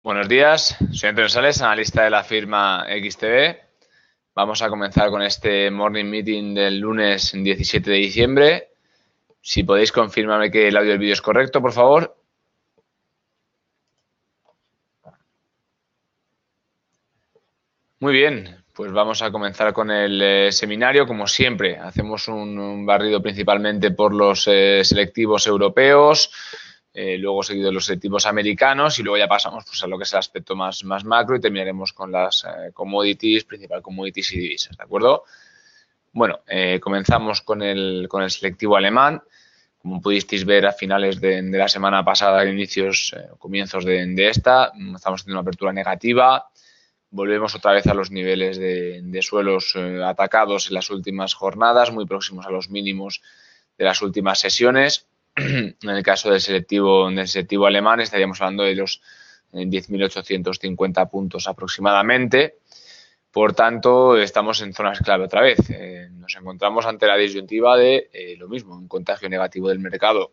Buenos días, soy Antonio Sales, analista de la firma XTB. Vamos a comenzar con este morning meeting del lunes 17 de diciembre. Si podéis confirmarme que el audio del vídeo es correcto, por favor. Muy bien, pues vamos a comenzar con el seminario. Como siempre, hacemos un barrido principalmente por los selectivos europeos, luego seguido los selectivos americanos y luego ya pasamos pues, a lo que es el aspecto más macro y terminaremos con las commodities, principal commodities y divisas, ¿de acuerdo? Bueno, comenzamos con el selectivo alemán. Como pudisteis ver a finales de la semana pasada, comienzos de esta, estamos teniendo una apertura negativa. Volvemos otra vez a los niveles de suelos atacados en las últimas jornadas, muy próximos a los mínimos de las últimas sesiones. En el caso del selectivo alemán estaríamos hablando de los 10.850 puntos aproximadamente. Por tanto, estamos en zonas clave otra vez. Nos encontramos ante la disyuntiva de lo mismo, un contagio negativo del mercado.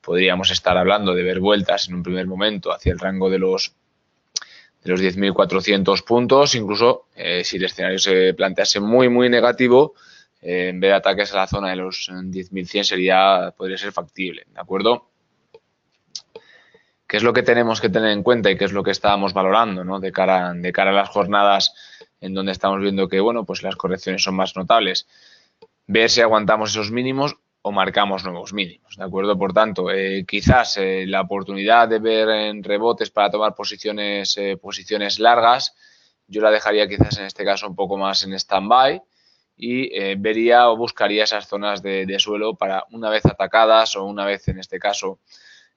Podríamos estar hablando de ver vueltas en un primer momento hacia el rango de los 10.400 puntos, incluso si el escenario se plantease muy negativo, en vez de ataques a la zona de los 10.100 podría ser factible, ¿de acuerdo? ¿Qué es lo que tenemos que tener en cuenta y qué es lo que estábamos valorando, ¿no? de cara a las jornadas en donde estamos viendo que, bueno, pues las correcciones son más notables? Ver si aguantamos esos mínimos o marcamos nuevos mínimos, ¿de acuerdo? Por tanto, quizás la oportunidad de ver en rebotes para tomar posiciones largas, yo la dejaría quizás en este caso un poco más en stand-by y vería o buscaría esas zonas de suelo para, una vez atacadas o una vez en este caso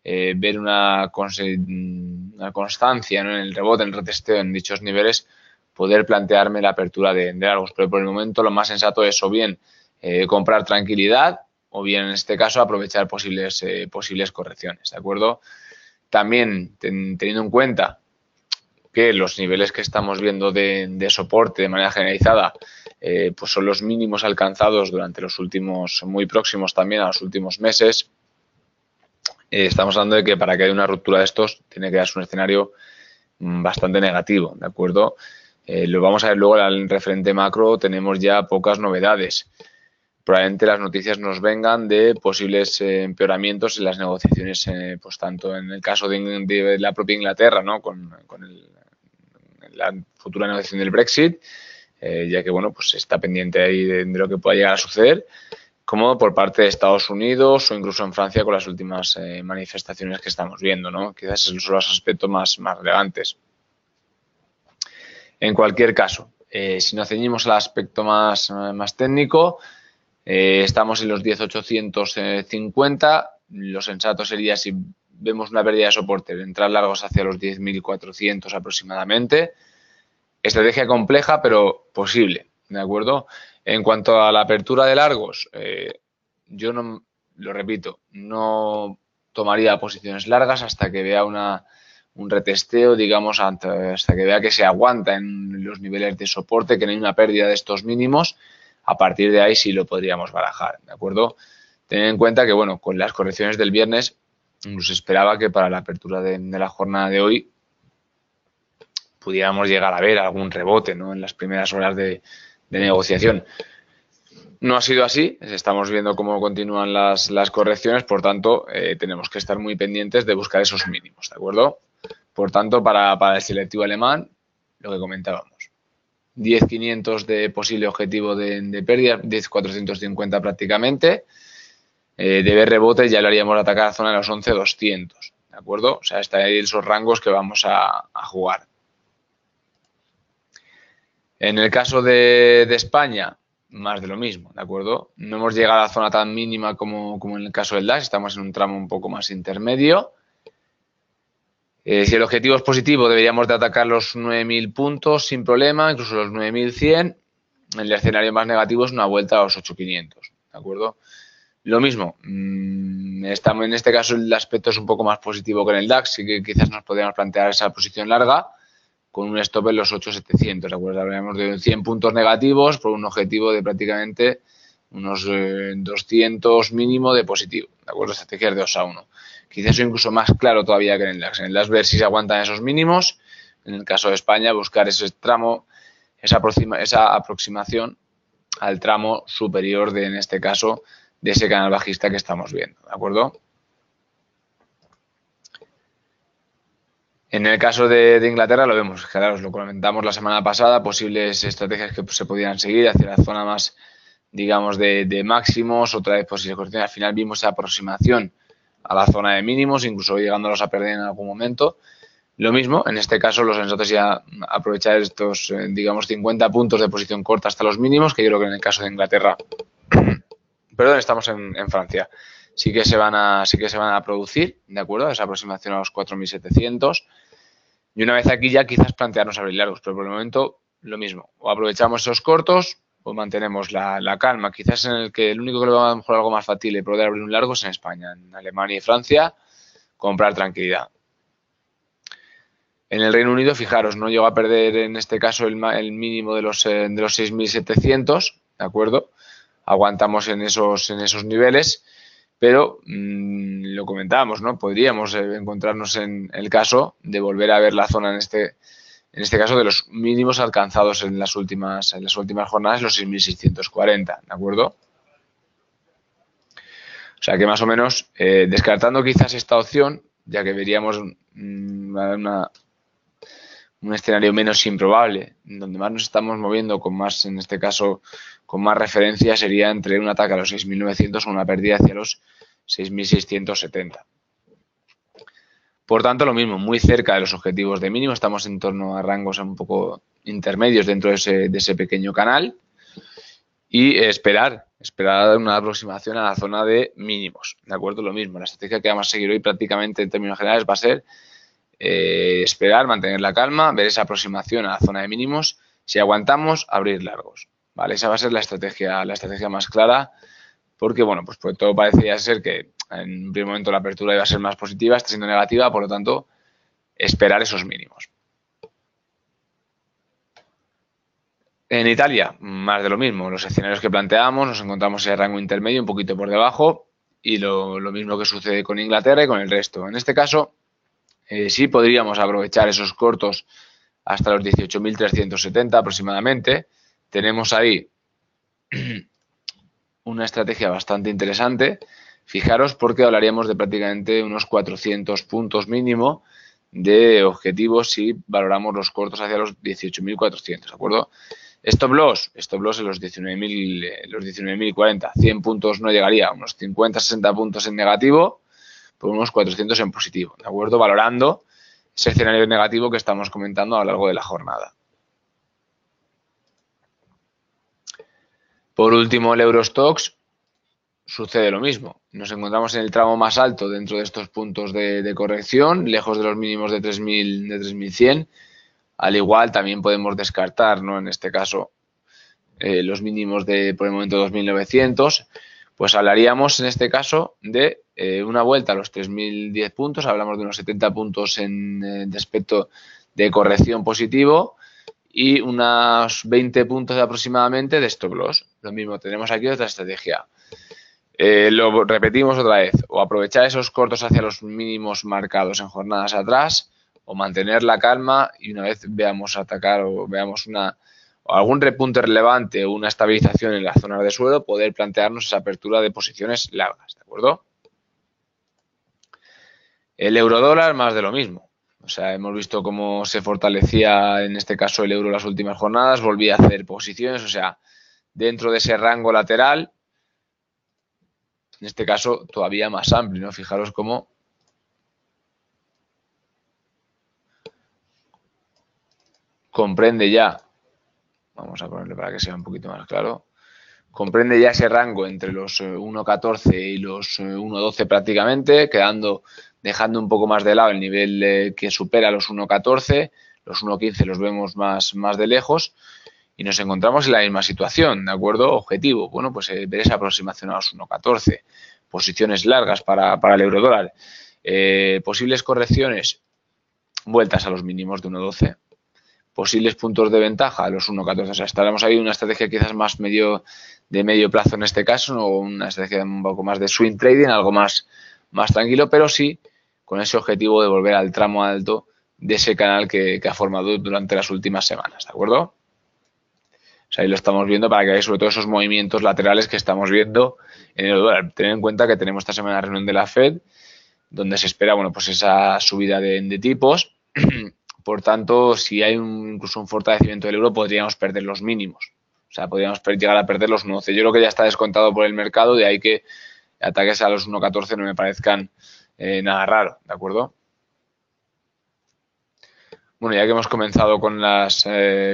ver una constancia, ¿no?, en el rebote, en el retesteo en dichos niveles, poder plantearme la apertura de largos. Pero por el momento lo más sensato es o bien comprar tranquilidad o bien en este caso aprovechar posibles correcciones, ¿de acuerdo? También teniendo en cuenta que los niveles que estamos viendo de soporte de manera generalizada pues son los mínimos alcanzados durante los últimos, muy próximos también a los últimos meses. Estamos hablando de que para que haya una ruptura de estos tiene que darse un escenario bastante negativo, ¿de acuerdo? Lo vamos a ver luego en el referente macro, tenemos ya pocas novedades. Probablemente las noticias nos vengan de posibles empeoramientos en las negociaciones, pues tanto en el caso de la propia Inglaterra, ¿no?, con la futura negociación del Brexit, ya que, bueno, pues está pendiente ahí de lo que pueda llegar a suceder, como por parte de Estados Unidos o incluso en Francia con las últimas manifestaciones que estamos viendo, ¿no? Quizás esos son los aspectos más relevantes. En cualquier caso, si nos ceñimos al aspecto más técnico, estamos en los 10.850. Lo sensato sería, si vemos una pérdida de soporte, de entrar largos hacia los 10.400 aproximadamente. Estrategia compleja, pero posible, ¿de acuerdo? En cuanto a la apertura de largos, yo no, lo repito, no tomaría posiciones largas hasta que vea un retesteo, digamos, hasta que vea que se aguanta en los niveles de soporte, que no hay una pérdida de estos mínimos. A partir de ahí sí lo podríamos barajar, ¿de acuerdo? Tened en cuenta que, bueno, con las correcciones del viernes nos esperaba que para la apertura de la jornada de hoy pudiéramos llegar a ver algún rebote, ¿no?, en las primeras horas de negociación. No ha sido así, estamos viendo cómo continúan las correcciones, por tanto, tenemos que estar muy pendientes de buscar esos mínimos, ¿de acuerdo? Por tanto, para el selectivo alemán, lo que comentábamos, 10.500 de posible objetivo de pérdida, 10.450 prácticamente. De ver rebotes ya lo haríamos atacar a la zona de los 11.200, ¿de acuerdo? O sea, está ahí esos rangos que vamos a jugar. En el caso de España, más de lo mismo, ¿de acuerdo? No hemos llegado a la zona tan mínima como en el caso del DAX, estamos en un tramo un poco más intermedio. Si el objetivo es positivo, deberíamos de atacar los 9.000 puntos sin problema, incluso los 9.100. El escenario más negativo es una vuelta a los 8.500, ¿de acuerdo? Lo mismo, en este caso el aspecto es un poco más positivo que en el DAX, sí que quizás nos podríamos plantear esa posición larga con un stop en los 8.700, ¿de acuerdo? Hablaremos de 100 puntos negativos por un objetivo de prácticamente unos 200 mínimo de positivo, ¿de acuerdo? Estrategias de 2 a 1. Quizás eso incluso más claro todavía que en el DAX. En el DAX ver si se aguantan esos mínimos. En el caso de España, buscar ese tramo, esa aproximación al tramo superior de, en este caso, de ese canal bajista que estamos viendo, ¿de acuerdo? En el caso de Inglaterra lo vemos, claro, os lo comentamos la semana pasada, posibles estrategias que se podían seguir hacia la zona más, digamos, de máximos, otra vez posibles correcciones. Al final vimos esa aproximación a la zona de mínimos, incluso llegándolos a perder en algún momento. Lo mismo, en este caso lo sensato sería aprovechar estos, digamos, 50 puntos de posición corta hasta los mínimos, que yo creo que en el caso de Inglaterra, perdón, estamos en Francia, sí que se van a producir, ¿de acuerdo? Esa aproximación a los 4.700. Y una vez aquí ya quizás plantearnos abrir largos, pero por el momento lo mismo. O aprovechamos esos cortos o mantenemos la calma. Quizás en el único que lo va a mejor algo más factible poder abrir un largo es en España. En Alemania y Francia, comprar tranquilidad. En el Reino Unido, fijaros, no llegó a perder en este caso el mínimo de los 6.700, ¿de acuerdo? Aguantamos en esos niveles, pero lo comentábamos, ¿no? Podríamos encontrarnos en el caso de volver a ver la zona en este caso de los mínimos alcanzados en las últimas jornadas, los 6.640, ¿de acuerdo? O sea que más o menos, descartando quizás esta opción, ya que veríamos un escenario menos improbable, donde más nos estamos moviendo con más, en este caso, con más referencia, sería entre un ataque a los 6.900 o una pérdida hacia los 6.670. Por tanto, lo mismo, muy cerca de los objetivos de mínimo, estamos en torno a rangos un poco intermedios dentro de ese pequeño canal y esperar una aproximación a la zona de mínimos, ¿de acuerdo? Lo mismo, la estrategia que vamos a seguir hoy prácticamente en términos generales va a ser esperar, mantener la calma, ver esa aproximación a la zona de mínimos. Si aguantamos, abrir largos, ¿vale? Esa va a ser la estrategia más clara, porque, bueno, pues todo parecía ser que en un primer momento la apertura iba a ser más positiva, está siendo negativa, por lo tanto, esperar esos mínimos. En Italia, más de lo mismo. Los escenarios que planteamos, nos encontramos en el rango intermedio, un poquito por debajo, y lo mismo que sucede con Inglaterra y con el resto. En este caso, sí podríamos aprovechar esos cortos hasta los 18.370 aproximadamente. Tenemos ahí una estrategia bastante interesante. Fijaros porque hablaríamos de prácticamente unos 400 puntos mínimo de objetivos si valoramos los cortos hacia los 18.400, ¿de acuerdo? Stop loss en los 19.040. 100 puntos no llegaría, unos 50-60 puntos en negativo por unos 400 en positivo, ¿de acuerdo? Valorando ese escenario negativo que estamos comentando a lo largo de la jornada. Por último, el Eurostoxx sucede lo mismo. Nos encontramos en el tramo más alto dentro de estos puntos de corrección, lejos de los mínimos de 3.100. Al igual, también podemos descartar, ¿no? En este caso, los mínimos de, por el momento, 2.900. Pues hablaríamos, en este caso, de una vuelta a los 3.010 puntos. Hablamos de unos 70 puntos de aspecto de corrección positivo y unos 20 puntos aproximadamente de stop loss. Lo mismo, tenemos aquí otra estrategia. Lo repetimos otra vez, o aprovechar esos cortos hacia los mínimos marcados en jornadas atrás, o mantener la calma y una vez veamos atacar o veamos algún repunte relevante o una estabilización en la zona de suelo, poder plantearnos esa apertura de posiciones largas, ¿de acuerdo? El euro-dólar, más de lo mismo. O sea, hemos visto cómo se fortalecía en este caso el euro en las últimas jornadas, volvía a hacer posiciones, o sea, dentro de ese rango lateral, en este caso todavía más amplio, ¿no? Fijaros cómo comprende ya, vamos a ponerle para que sea un poquito más claro, comprende ya ese rango entre los 1.14 y los 1.12 prácticamente, dejando un poco más de lado el nivel que supera los 1.14, los 1.15 los vemos más de lejos y nos encontramos en la misma situación, ¿de acuerdo? Objetivo, bueno, pues ver esa aproximación a los 1.14, posiciones largas para el euro-dólar, posibles correcciones, vueltas a los mínimos de 1.12, posibles puntos de ventaja a los 1.14. O sea, estaremos ahí en una estrategia quizás más de medio plazo en este caso, ¿no? O una estrategia un poco más de swing trading, algo más tranquilo, pero sí con ese objetivo de volver al tramo alto de ese canal que ha formado durante las últimas semanas, ¿de acuerdo? O sea, ahí lo estamos viendo para que veáis sobre todo esos movimientos laterales que estamos viendo en el dólar. Tened en cuenta que tenemos esta semana la reunión de la Fed, donde se espera, bueno, pues esa subida de tipos. Por tanto, si hay incluso un fortalecimiento del euro, podríamos perder los mínimos. O sea, podríamos llegar a perder los 1.11. Yo creo que ya está descontado por el mercado, de ahí que ataques a los 1.14 no me parezcan nada raro, ¿de acuerdo? Bueno, ya que hemos comenzado con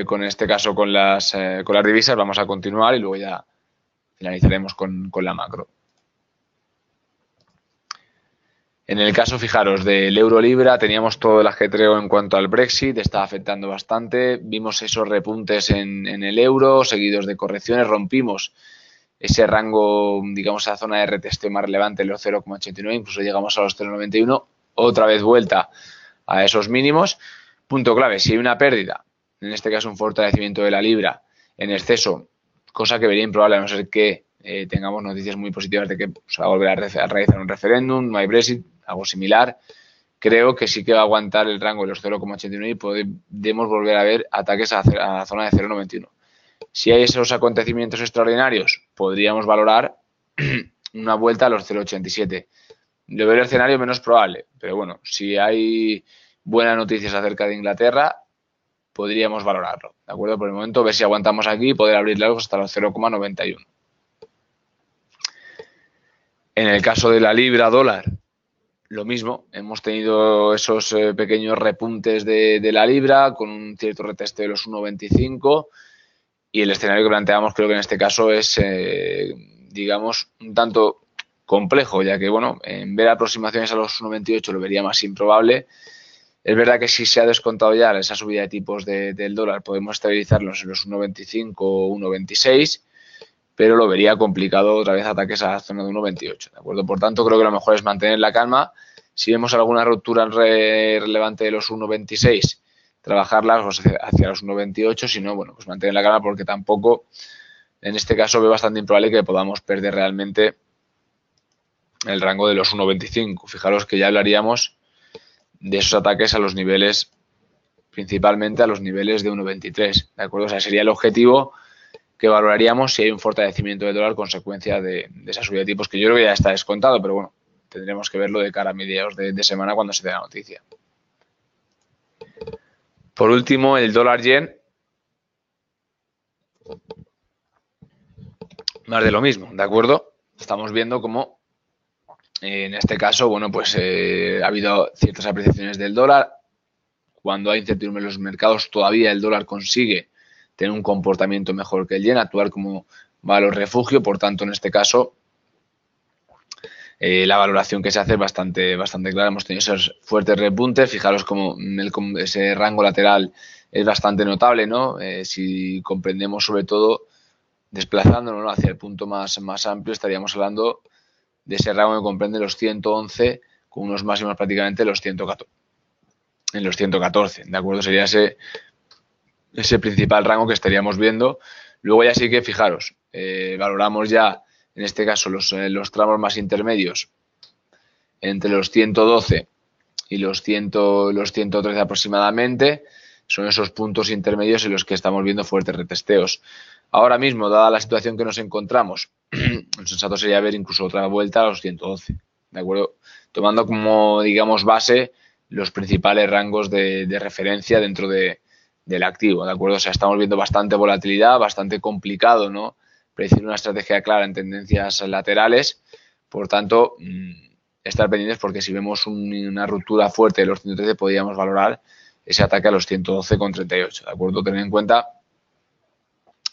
con este caso con las divisas, vamos a continuar y luego ya finalizaremos con la macro. En el caso, fijaros, del euro-libra, teníamos todo el ajetreo en cuanto al Brexit, estaba afectando bastante, vimos esos repuntes en el euro, seguidos de correcciones, rompimos ese rango, digamos, esa zona de retesteo más relevante, los 0,89, incluso llegamos a los 0,91, otra vez vuelta a esos mínimos. Punto clave, si hay una pérdida, en este caso un fortalecimiento de la libra en exceso, cosa que vería improbable a no ser que tengamos noticias muy positivas de que se va a volver a realizar un referéndum, no hay Brexit, algo similar, creo que sí que va a aguantar el rango de los 0,89 y podemos volver a ver ataques a la zona de 0,91. Si hay esos acontecimientos extraordinarios, podríamos valorar una vuelta a los 0,87. Lo veo el escenario menos probable, pero bueno, si hay buenas noticias acerca de Inglaterra, podríamos valorarlo, ¿de acuerdo? Por el momento, ver si aguantamos aquí y poder abrir largos hasta los 0,91. En el caso de la libra dólar, lo mismo, hemos tenido esos pequeños repuntes de la libra con un cierto retesteo de los 1,25 y el escenario que planteamos creo que en este caso es, digamos, un tanto complejo, ya que, bueno, en ver aproximaciones a los 1,28 lo vería más improbable. Es verdad que si se ha descontado ya esa subida de tipos del dólar, podemos estabilizarlos en los 1,25 o 1,26, pero lo vería complicado otra vez ataques a la zona de 1,28, ¿de acuerdo? Por tanto, creo que lo mejor es mantener la calma. Si vemos alguna ruptura relevante de los 1,26, trabajarla hacia los 1,28, si no, bueno, pues mantener la calma porque tampoco, en este caso, veo bastante improbable que podamos perder realmente el rango de los 1,25. Fijaros que ya hablaríamos de esos ataques a los niveles, principalmente a los niveles de 1,23, ¿de acuerdo? O sea, sería el objetivo que valoraríamos si hay un fortalecimiento del dólar consecuencia de esa subida de tipos, que yo creo que ya está descontado, pero bueno, tendremos que verlo de cara a mediados de semana cuando se dé la noticia. Por último, el dólar yen, más de lo mismo, ¿de acuerdo? Estamos viendo cómo en este caso, bueno, pues ha habido ciertas apreciaciones del dólar. Cuando hay incertidumbre en los mercados, todavía el dólar consigue tener un comportamiento mejor que el yen, actuar como valor refugio. Por tanto, en este caso, la valoración que se hace es bastante clara. Hemos tenido esos fuertes repuntes. Fijaros como ese rango lateral es bastante notable, ¿no? Si comprendemos sobre todo desplazándonos, ¿no?, hacia el punto más amplio, estaríamos hablando de ese rango que comprende los 111 con unos máximos prácticamente en los 114, ¿de acuerdo? Sería ese principal rango que estaríamos viendo. Luego ya sí que, fijaros, valoramos ya, en este caso, los tramos más intermedios entre los 112 y los 113 aproximadamente. Son esos puntos intermedios en los que estamos viendo fuertes retesteos. Ahora mismo, dada la situación que nos encontramos, lo sensato sería ver incluso otra vuelta a los 112, ¿de acuerdo? Tomando como, digamos, base los principales rangos de referencia dentro del activo, ¿de acuerdo? O sea, estamos viendo bastante volatilidad, bastante complicado, ¿no?, predecir una estrategia clara en tendencias laterales. Por tanto, estar pendientes porque si vemos una ruptura fuerte de los 113 podríamos valorar ese ataque a los 112,38, ¿de acuerdo? Tener en cuenta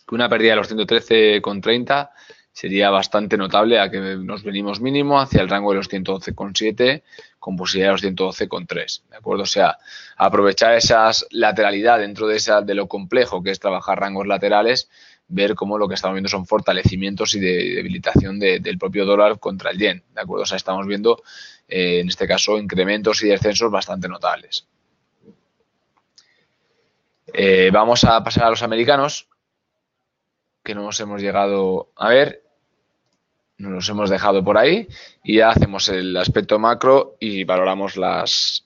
que una pérdida de los 113,30 sería bastante notable a que nos venimos mínimo hacia el rango de los 112,7 con posibilidad de los 112,3, ¿de acuerdo? O sea, aprovechar esa lateralidad dentro de lo complejo que es trabajar rangos laterales, ver cómo lo que estamos viendo son fortalecimientos y debilitación del propio dólar contra el yen, ¿de acuerdo? O sea, estamos viendo, en este caso, incrementos y descensos bastante notables. Vamos a pasar a los americanos, que no nos hemos llegado a ver, nos los hemos dejado por ahí, y ya hacemos el aspecto macro y valoramos las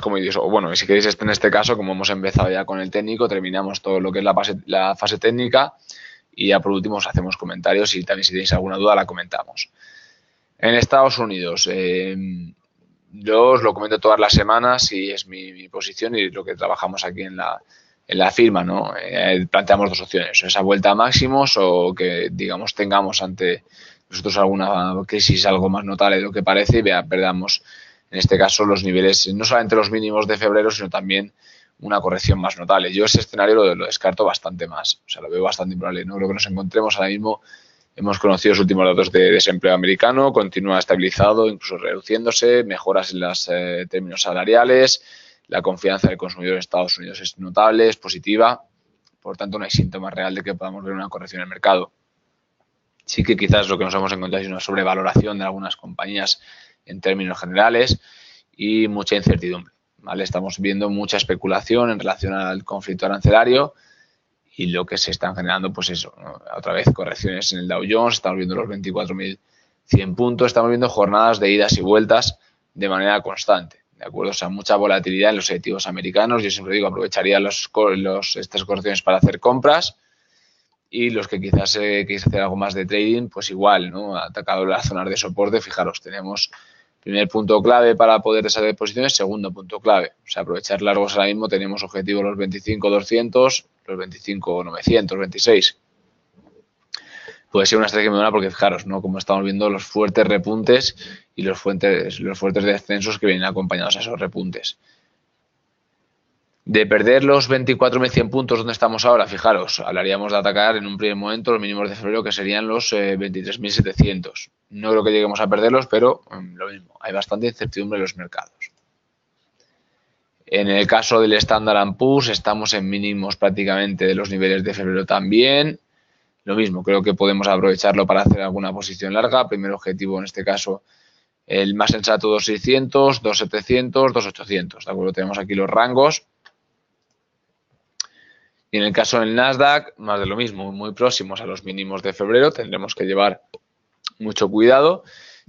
commodities. O bueno, si queréis, en este caso, como hemos empezado ya con el técnico, terminamos todo lo que es la fase técnica y ya por último os hacemos comentarios y también si tenéis alguna duda la comentamos. En Estados Unidos, yo os lo comento todas las semanas y es mi posición y lo que trabajamos aquí en la firma, ¿no? Planteamos dos opciones, esa vuelta a máximos o que, digamos, tengamos ante nosotros alguna crisis algo más notable de lo que parece y perdamos, en este caso, los niveles, no solamente los mínimos de febrero, sino también una corrección más notable. Yo ese escenario lo descarto bastante más, o sea, lo veo bastante improbable. No creo que nos encontremos ahora mismo. Hemos conocido los últimos datos de desempleo americano, continúa estabilizado, incluso reduciéndose, mejoras en los términos salariales, la confianza del consumidor en Estados Unidos es notable, es positiva, por tanto no hay síntomas real de que podamos ver una corrección en el mercado. Sí que quizás lo que nos hemos encontrado es una sobrevaloración de algunas compañías en términos generales y mucha incertidumbre, ¿vale? Estamos viendo mucha especulación en relación al conflicto arancelario y lo que se están generando, pues eso, ¿no? Otra vez correcciones en el Dow Jones, estamos viendo los 24.100 puntos, estamos viendo jornadas de idas y vueltas de manera constante, ¿de acuerdo? O sea, mucha volatilidad en los activos americanos. Yo siempre digo, aprovecharía estas correcciones para hacer compras y los que quizás queréis hacer algo más de trading, pues igual, ¿no? Atacado las zonas de soporte, fijaros, tenemos primer punto clave para poder deshacer posiciones, segundo punto clave. O sea, aprovechar largos ahora mismo, tenemos objetivos los 25.200, los 25.900, 26. Puede ser una estrategia muy buena porque fijaros, ¿no? Como estamos viendo los fuertes repuntes y los fuertes descensos que vienen acompañados a esos repuntes. De perder los 24.100 puntos donde estamos ahora, fijaros, hablaríamos de atacar en un primer momento los mínimos de febrero que serían los 23.700. No creo que lleguemos a perderlos, pero lo mismo, hay bastante incertidumbre en los mercados. En el caso del Standard & Poor's estamos en mínimos prácticamente de los niveles de febrero también. Lo mismo, creo que podemos aprovecharlo para hacer alguna posición larga. Primer objetivo en este caso, el más sensato 2.600, 2.700, 2.800. ¿De acuerdo? Tenemos aquí los rangos. Y en el caso del Nasdaq, más de lo mismo, muy próximos a los mínimos de febrero, tendremos que llevar mucho cuidado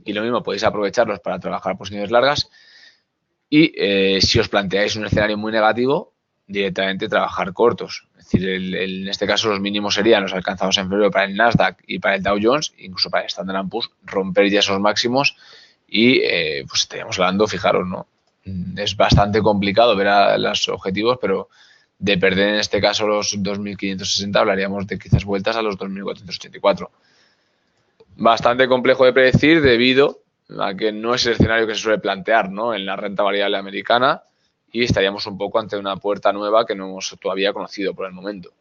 y lo mismo podéis aprovecharlos para trabajar posiciones largas y si os planteáis un escenario muy negativo, directamente trabajar cortos. Es decir, en este caso los mínimos serían los alcanzados en febrero para el Nasdaq y para el Dow Jones, incluso para el Standard & Poor's, romper ya esos máximos y pues estaríamos hablando, fijaros, ¿no? Es bastante complicado ver los objetivos, pero de perder en este caso los 2.560 hablaríamos de quizás vueltas a los 2.484. Bastante complejo de predecir debido a que no es el escenario que se suele plantear, ¿no? En la renta variable americana y estaríamos un poco ante una puerta nueva que no hemos todavía conocido por el momento.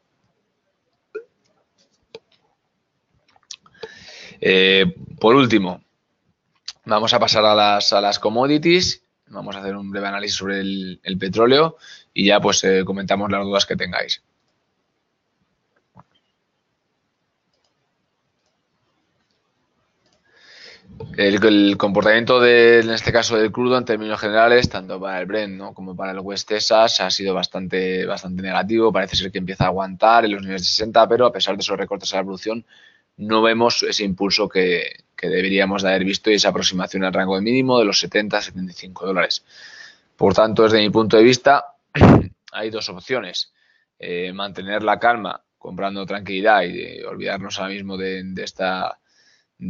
Por último, vamos a pasar a las commodities. Vamos a hacer un breve análisis sobre el petróleo y ya pues comentamos las dudas que tengáis. El comportamiento en este caso del crudo en términos generales, tanto para el Brent, ¿no?, como para el West Texas, ha sido bastante negativo. Parece ser que empieza a aguantar en los niveles de 60, pero a pesar de esos recortes a la producción, no vemos ese impulso que deberíamos de haber visto y esa aproximación al rango de mínimo de los 70 a 75 dólares. Por tanto, desde mi punto de vista, hay dos opciones. Mantener la calma, comprando tranquilidad y olvidarnos ahora mismo de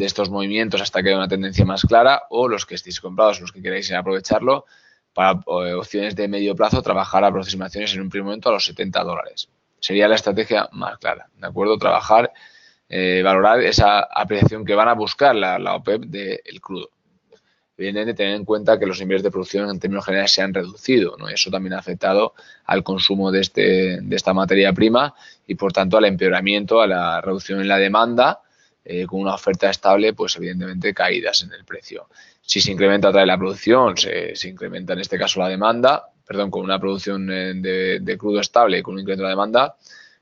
estos movimientos hasta que haya una tendencia más clara, o los que estéis comprados, los que queráis aprovecharlo, para opciones de medio plazo, trabajar a aproximaciones en un primer momento a los 70 dólares. Sería la estrategia más clara, ¿de acuerdo? Trabajar, valorar esa apreciación que van a buscar la OPEP del crudo. Evidentemente, tener en cuenta que los niveles de producción en términos generales se han reducido, ¿no? Eso también ha afectado al consumo de esta materia prima y, por tanto, al empeoramiento, a la reducción en la demanda, con una oferta estable, pues evidentemente caídas en el precio. Si se incrementa otra vez la producción, se incrementa en este caso la demanda, con una producción de crudo estable y con un incremento de la demanda,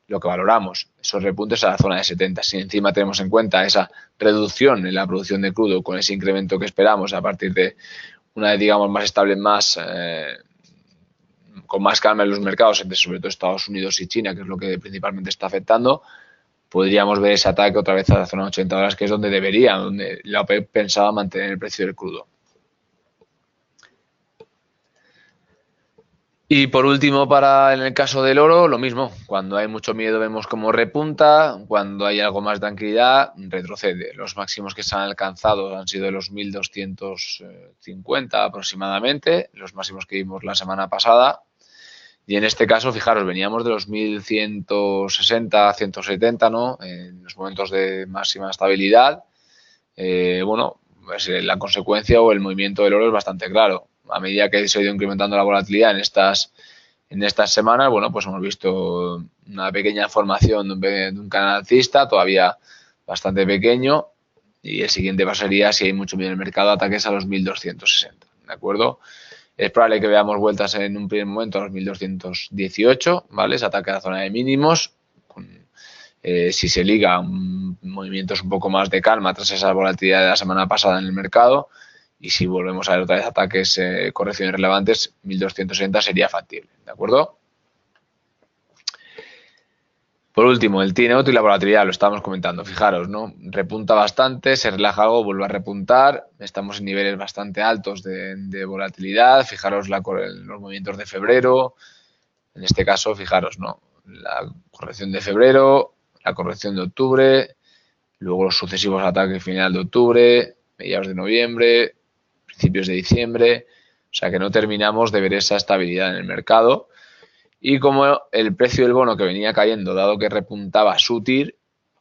lo que valoramos, esos repuntes a la zona de 70. Si encima tenemos en cuenta esa reducción en la producción de crudo con ese incremento que esperamos a partir de una, digamos, más estable, con más calma en los mercados, entre sobre todo Estados Unidos y China, que es lo que principalmente está afectando, podríamos ver ese ataque otra vez a la zona de 80 dólares, que es donde debería, donde la OPEP pensaba mantener el precio del crudo. Y por último, en el caso del oro, lo mismo. Cuando hay mucho miedo vemos cómo repunta, cuando hay algo más de tranquilidad, retrocede. Los máximos que se han alcanzado han sido de los 1.250 aproximadamente, los máximos que vimos la semana pasada. Y en este caso, fijaros, veníamos de los 1.160, 170, ¿no? En los momentos de máxima estabilidad. Bueno, pues la consecuencia o el movimiento del oro es bastante claro. A medida que se ha ido incrementando la volatilidad en estas semanas, bueno, pues hemos visto una pequeña formación de un canal alcista, todavía bastante pequeño, y el siguiente paso sería, si hay mucho miedo en el mercado, ataques a los 1.260, ¿de acuerdo? Es probable que veamos vueltas en un primer momento a los 1.218, ¿vale? Ese ataque a la zona de mínimos, si se liga movimientos un poco más de calma tras esa volatilidad de la semana pasada en el mercado, y si volvemos a ver otra vez ataques, correcciones relevantes, 1.260 sería factible, ¿de acuerdo? Por último, el TIE neutro y la volatilidad, lo estábamos comentando, fijaros, ¿no? Repunta bastante, se relaja algo, vuelve a repuntar, estamos en niveles bastante altos de volatilidad, fijaros los movimientos de febrero, en este caso, fijaros, ¿no? La corrección de febrero, la corrección de octubre, luego los sucesivos ataques final de octubre, mediados de noviembre, principios de diciembre, o sea que no terminamos de ver esa estabilidad en el mercado. Y como el precio del bono que venía cayendo, dado que repuntaba su TIR,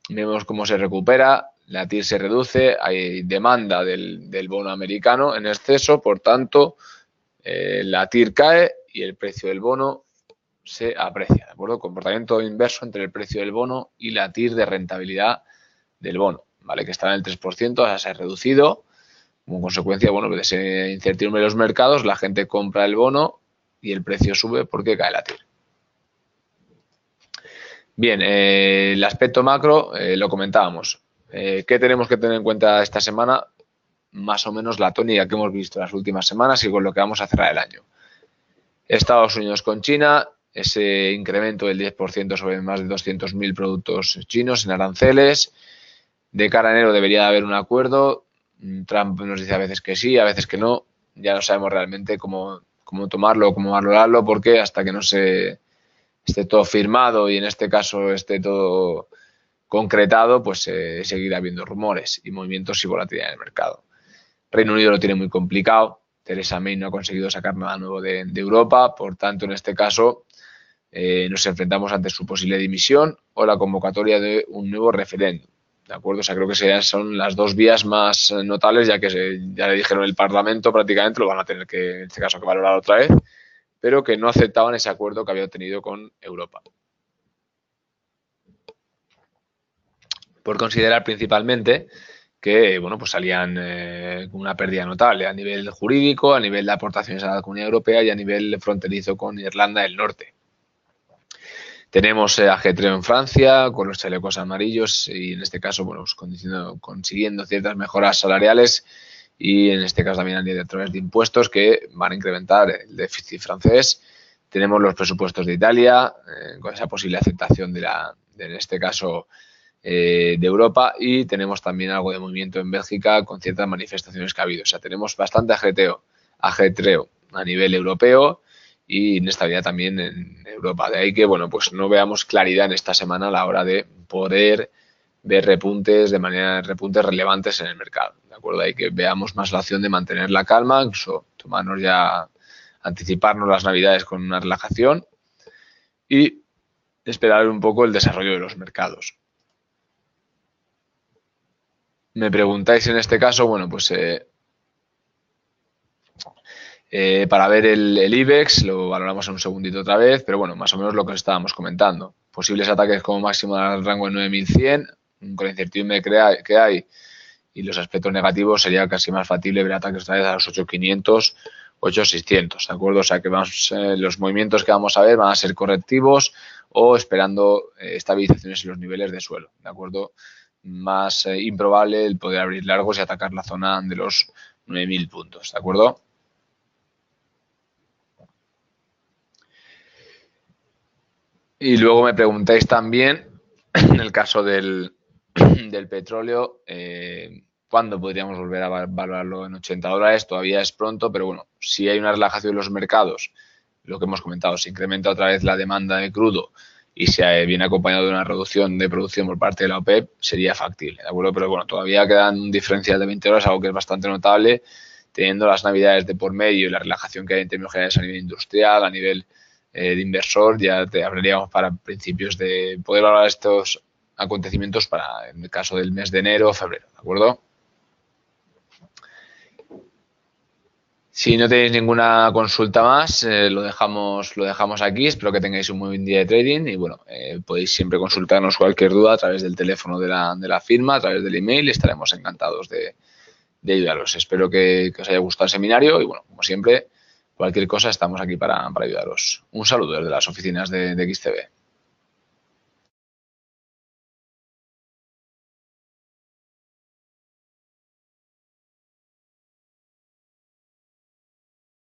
vemos cómo se recupera, la TIR se reduce, hay demanda del bono americano en exceso, por tanto, la TIR cae y el precio del bono se aprecia, ¿de acuerdo? Comportamiento inverso entre el precio del bono y la TIR de rentabilidad del bono, ¿vale? Que está en el 3%, o sea, se ha reducido. Como consecuencia, bueno, de esa incertidumbre de los mercados, la gente compra el bono y el precio sube porque cae la TIR. Bien, el aspecto macro lo comentábamos. ¿Qué tenemos que tener en cuenta esta semana? Más o menos la tónica que hemos visto las últimas semanas y con lo que vamos a cerrar el año. Estados Unidos con China, ese incremento del 10% sobre más de 200.000 productos chinos en aranceles. De cara a enero debería haber un acuerdo. Trump nos dice a veces que sí, a veces que no. Ya no sabemos realmente cómo tomarlo, cómo valorarlo, porque hasta que no se esté todo firmado y en este caso esté todo concretado, pues seguirá habiendo rumores y movimientos y volatilidad en el mercado. Reino Unido lo tiene muy complicado. Theresa May no ha conseguido sacar nada nuevo de Europa, por tanto, en este caso nos enfrentamos ante su posible dimisión o la convocatoria de un nuevo referéndum. ¿De acuerdo? O sea, creo que son las dos vías más notables, ya que ya le dijeron el Parlamento prácticamente, lo van a tener que, en este caso, que valorar otra vez, pero que no aceptaban ese acuerdo que había obtenido con Europa. Por considerar principalmente que, bueno, pues salían con una pérdida notable a nivel jurídico, a nivel de aportaciones a la Comunidad Europea y a nivel fronterizo con Irlanda del Norte. Tenemos ajetreo en Francia con los chalecos amarillos y en este caso, bueno, pues consiguiendo ciertas mejoras salariales y en este caso también a través de impuestos que van a incrementar el déficit francés. Tenemos los presupuestos de Italia con esa posible aceptación en este caso de Europa, y tenemos también algo de movimiento en Bélgica con ciertas manifestaciones que ha habido. O sea, tenemos bastante ajetreo a nivel europeo y inestabilidad también en Europa. De ahí que, bueno, pues no veamos claridad en esta semana a la hora de poder ver repuntes relevantes en el mercado. ¿De acuerdo? De ahí que veamos más la opción de mantener la calma, incluso anticiparnos las navidades con una relajación y esperar un poco el desarrollo de los mercados. Me preguntáis en este caso, bueno, pues para ver el IBEX, lo valoramos en un segundito otra vez, pero bueno, más o menos lo que os estábamos comentando. Posibles ataques como máximo al rango de 9100, con la incertidumbre que hay y los aspectos negativos, sería casi más factible ver ataques otra vez a los 8500, 8600, ¿de acuerdo? O sea que los movimientos que vamos a ver van a ser correctivos o esperando estabilizaciones en los niveles de suelo, ¿de acuerdo? Más improbable el poder abrir largos y atacar la zona de los 9000 puntos, ¿de acuerdo? Y luego me preguntáis también, en el caso del petróleo, ¿cuándo podríamos volver a valorarlo en $80? Todavía es pronto, pero bueno, si hay una relajación en los mercados, lo que hemos comentado, se incrementa otra vez la demanda de crudo y se viene acompañado de una reducción de producción por parte de la OPEP, sería factible, ¿de acuerdo? Pero bueno, todavía quedan un diferencial de 20 horas, algo que es bastante notable, teniendo las navidades de por medio y la relajación que hay en términos generales a nivel industrial, a nivel de inversor, ya te hablaríamos para principios de poder hablar de estos acontecimientos para, en el caso del mes de enero o febrero, ¿de acuerdo? Si no tenéis ninguna consulta más, lo dejamos aquí. Espero que tengáis un muy buen día de trading y bueno, podéis siempre consultarnos cualquier duda a través del teléfono de la firma, a través del email y estaremos encantados de ayudaros. Espero que os haya gustado el seminario y bueno, como siempre, cualquier cosa estamos aquí para ayudaros. Un saludo desde las oficinas de XTB.